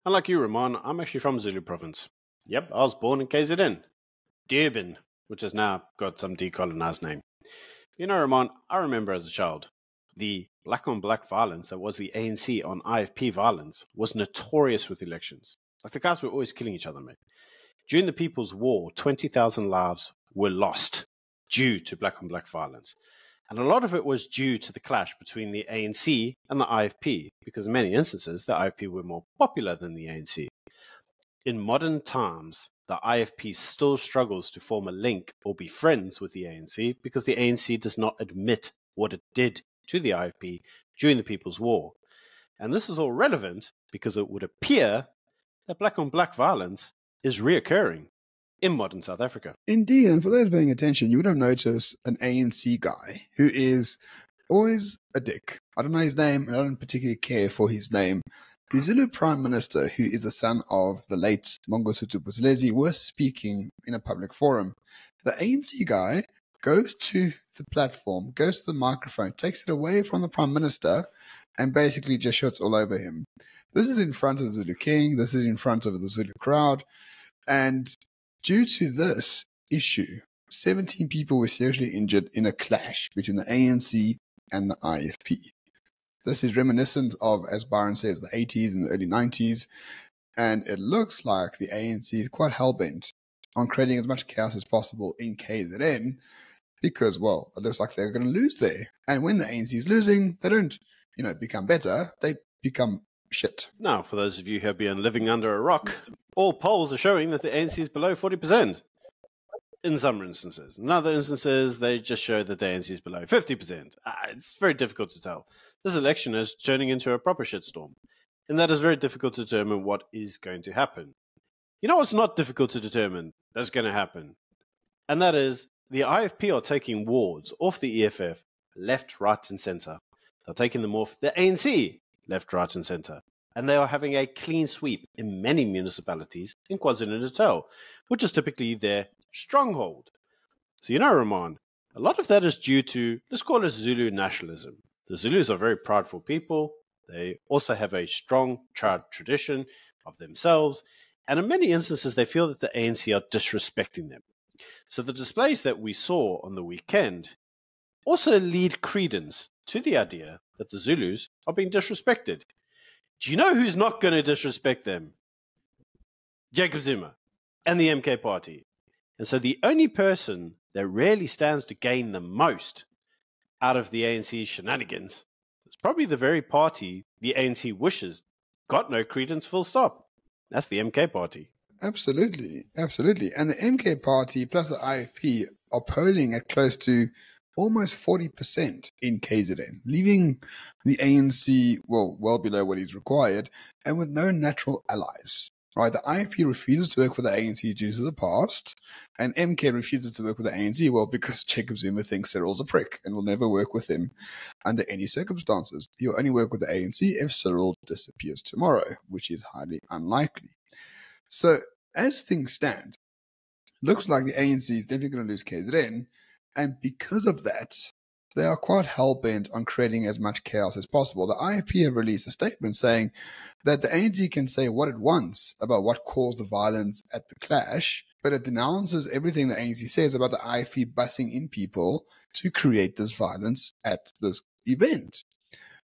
Unlike you, Ramon, I'm actually from Zulu province. Yep, I was born in KZN, Durban, which has now got some decolonized name. You know, Ramon, I remember as a child, the black on black violence that was the ANC on IFP violence was notorious with elections. Like the guys were always killing each other, mate. During the People's War, 20,000 lives were lost due to black on black violence. And a lot of it was due to the clash between the ANC and the IFP, because in many instances, the IFP were more popular than the ANC. In modern times, the IFP still struggles to form a link or be friends with the ANC because the ANC does not admit what it did to the IFP during the People's War. And this is all relevant because it would appear that black on black violence is reoccurring in modern South Africa. Indeed, and for those paying attention, you would have noticed an ANC guy who is always a dick. I don't know his name, and I don't particularly care for his name. The Zulu Prime Minister, who is the son of the late Mangosuthu Buthelezi, was speaking in a public forum. The ANC guy goes to the platform, goes to the microphone, takes it away from the Prime Minister, and basically just shoots all over him. This is in front of the Zulu King, this is in front of the Zulu crowd, and due to this issue, 17 people were seriously injured in a clash between the ANC and the IFP. This is reminiscent of, as Byron says, the 80s and the early 90s, and it looks like the ANC is quite hell-bent on creating as much chaos as possible in KZN because, well, it looks like they're going to lose there. And when the ANC is losing, they don't, become better, they become shit. Now, for those of you who have been living under a rock, all polls are showing that the ANC is below 40% in some instances. In other instances, they just show that the ANC is below 50%. It's very difficult to tell. This election is turning into a proper shitstorm, and that is very difficult to determine what is going to happen. You know what's not difficult to determine that's going to happen? And that is the IFP are taking wards off the EFF left, right, and centre. They're taking them off the ANC left, right, and centre. And they are having a clean sweep in many municipalities in KwaZulu-Natal, which is typically their stronghold. So, Ramon, a lot of that is due to, let's call it Zulu nationalism. The Zulus are very prideful people. They also have a strong tradition of themselves. And in many instances, they feel that the ANC are disrespecting them. So the displays that we saw on the weekend also lead credence to the idea that the Zulus are being disrespected. Do you know who's not going to disrespect them? Jacob Zuma and the MK party. And so the only person that really stands to gain the most out of the ANC shenanigans is probably the very party the ANC wishes got no credence, full stop. That's the MK party. Absolutely, absolutely. And the MK party plus the IFP are polling at close to almost 40% in KZN, leaving the ANC, well below what is required, and with no natural allies. Right, the IFP refuses to work for the ANC due to the past, and MK refuses to work with the ANC, because Jacob Zuma thinks Cyril's a prick and will never work with him under any circumstances. He'll only work with the ANC if Cyril disappears tomorrow, which is highly unlikely. So, as things stand, looks like the ANC is definitely going to lose KZN, and because of that, they are quite hell-bent on creating as much chaos as possible. The IFP have released a statement saying that the ANC can say what it wants about what caused the violence at the clash, but it denounces everything the ANC says about the IFP bussing in people to create this violence at this event.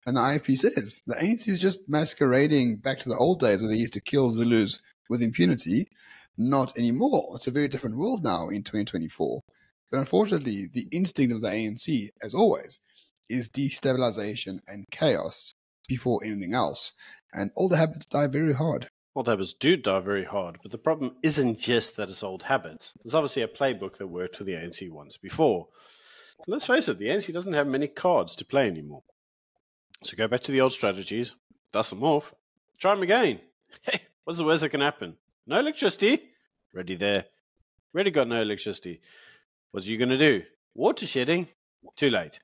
And the IFP says the ANC is just masquerading back to the old days where they used to kill Zulus with impunity. Not anymore. It's a very different world now in 2024. But unfortunately, the instinct of the ANC, as always, is destabilization and chaos before anything else. And old habits die very hard. Old habits do die very hard, but the problem isn't just that it's old habits. There's obviously a playbook that worked for the ANC once before. But let's face it, the ANC doesn't have many cards to play anymore. So go back to the old strategies, dust them off, try them again. Hey, what's the worst that can happen? No electricity? Ready there. Already got no electricity. What are you going to do? Water shedding? Too late.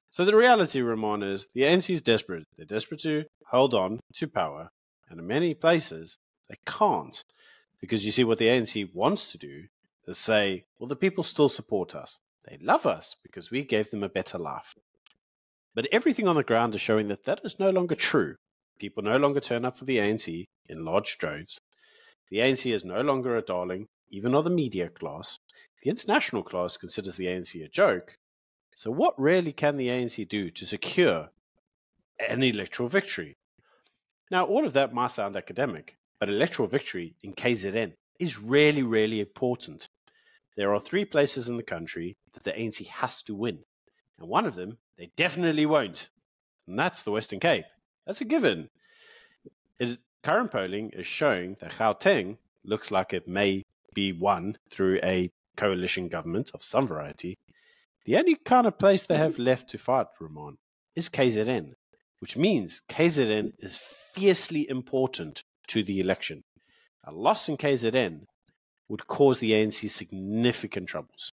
So the reality, Ramon, is the ANC is desperate. They're desperate to hold on to power. And in many places, they can't. Because you see, what the ANC wants to do is say, well, the people still support us. They love us because we gave them a better life. But everything on the ground is showing that that is no longer true. People no longer turn up for the ANC in large droves. The ANC is no longer a darling, even of the media class. The international class considers the ANC a joke. So what really can the ANC do to secure an electoral victory? Now, all of that might sound academic, but electoral victory in KZN is really, really important. There are 3 places in the country that the ANC has to win, and one of them they definitely won't, and that's the Western Cape. That's a given. Current polling is showing that Gauteng looks like it may be won through a coalition government of some variety. The only kind of place they have left to fight, Ramon, is KZN, which means KZN is fiercely important to the election. A loss in KZN would cause the ANC significant troubles.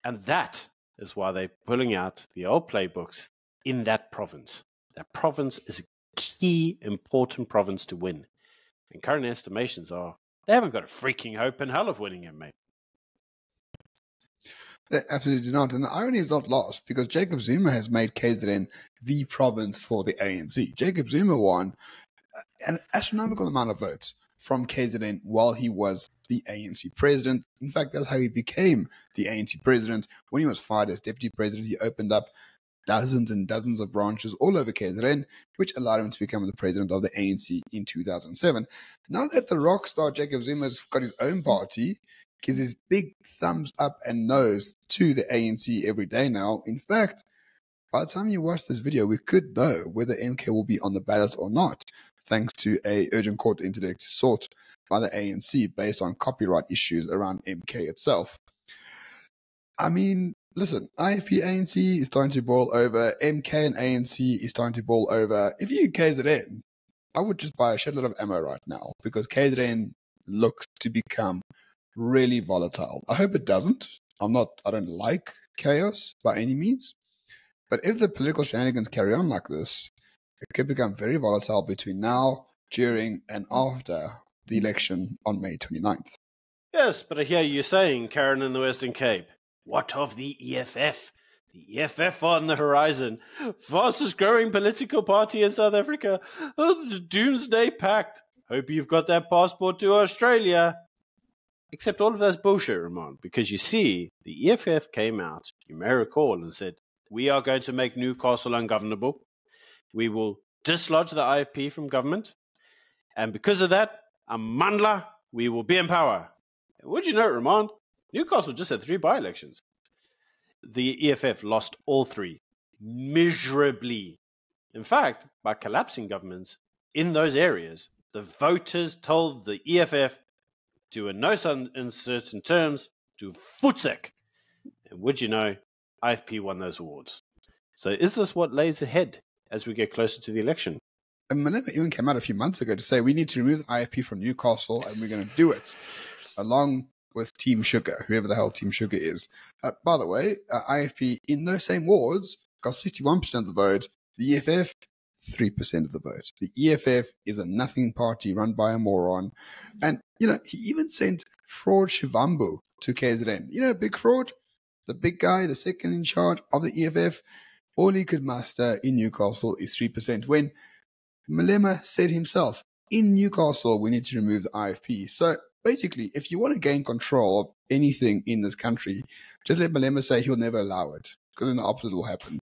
And that is why they're pulling out the old playbooks in that province. That province is a key, important province to win. And current estimations are they haven't got a freaking hope in hell of winning it, mate. They absolutely do not. And the irony is not lost because Jacob Zuma has made KZN the province for the ANC. Jacob Zuma won an astronomical amount of votes from KZN while he was the ANC president. In fact, that's how he became the ANC president. When he was fired as deputy president, he opened up dozens and dozens of branches all over KZN, which allowed him to become the president of the ANC in 2007. Now that the rock star Jacob Zuma's got his own party, gives his big thumbs up and nose to the ANC every day now. In fact, by the time you watch this video, we could know whether MK will be on the ballot or not, thanks to a urgent court interdict sought by the ANC based on copyright issues around MK itself. I mean, listen, IFP ANC is starting to boil over. MK and ANC is starting to boil over. If you KZN, I would just buy a shitload of ammo right now because KZN looks to become really volatile. I hope it doesn't. I don't like chaos by any means. But if the political shenanigans carry on like this, it could become very volatile between now, during, and after the election on May 29th. Yes, but I hear you saying, Karen in the Western Cape, what of the EFF? The EFF on the horizon. Fastest growing political party in South Africa. Oh, the Doomsday Pact. Hope you've got that passport to Australia. Except all of that's bullshit, Ramon, because you see, the EFF came out, you may recall, and said, we are going to make Newcastle ungovernable. We will dislodge the IFP from government. And because of that, Amandla, we will be in power. Would you know, Ramon? Newcastle just had 3 by-elections. The EFF lost all 3, miserably. In fact, by collapsing governments in those areas, the voters told the EFF to, in no uncertain terms, to Futsek. And would you know, IFP won those awards. So is this what lays ahead as we get closer to the election? And Malema even came out a few months ago to say we need to remove the IFP from Newcastle and we're going to do it along with Team Sugar, whoever the hell Team Sugar is. By the way, IFP in those same wards got 61% of the vote. The EFF, 3% of the vote. The EFF is a nothing party run by a moron. And, he even sent Fraud Shivambu to KZN. Big Fraud? The big guy, the second in charge of the EFF. All he could muster in Newcastle is 3%. When Malema said himself, in Newcastle, we need to remove the IFP. So basically, if you want to gain control of anything in this country, just let Malema say he'll never allow it, because then the opposite will happen.